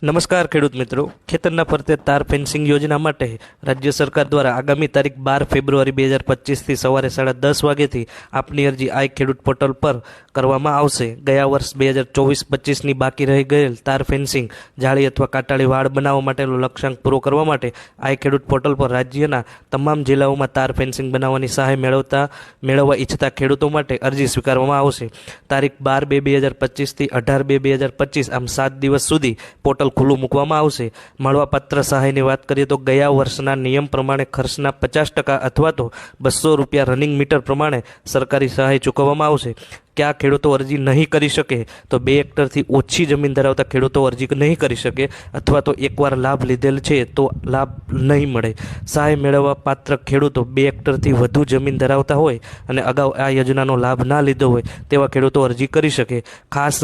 નમસ્કાર ખેડૂત મિત્રો, ખેતરના ફરતે તાર ફેન્સિંગ યોજના માટે રાજ્ય સરકાર દ્વારા આગામી તારીખ 12 ફેબ્રુઆરી 2025થી સવારે 10:30 વાગ્યાથી આપની અરજી આઈ ખેડૂત પોર્ટલ પર કરવામાં આવશે। ગયા વર્ષ 2024-25ની બાકી રહી ગયેલ તાર ફેન્સિંગ, જાળી અથવા કાટાળી વાડ બનાવવા માટેનો લક્ષ્યાંક પૂરો કરવા માટે આઈ ખેડૂત પોર્ટલ પર રાજ્યના તમામ જિલ્લાઓમાં તાર ફેન્સિંગ બનાવવાની સહાય મેળવવા ઈચ્છતા ખેડૂતો માટે અરજી સ્વીકારવામાં આવશે। તારીખ 12/2/2025થી 18/2/2025 આમ 7 દિવસ સુધી પોર્ટલ ખુલ્લું મૂકવામાં આવશે। મળવાપાત્ર સહાયની વાત કરીએ તો ગયા વર્ષના નિયમ પ્રમાણે ખર્ચના 50% અથવા તો ₹200 રનિંગ મીટર પ્રમાણે સરકારી સહાય ચૂકવવામાં આવશે। क्या ખેડૂતો અરજી નહીં કરી શકે તો 2 હેક્ટરથી ઓછી જમીન ધરાવતા ખેડૂતો અરજી નહીં કરી શકે અથવા તો એકવાર લાભ લીધેલ છે તો લાભ નહીં મળે। સહાય મેળવવા પાત્ર ખેડૂતો 2 હેક્ટરથી વધુ જમીન ધરાવતા હોય અને અગાઉ આ યોજનાનો લાભ ના લીધો હોય તેવા ખેડૂતો અરજી કરી શકે। ખાસ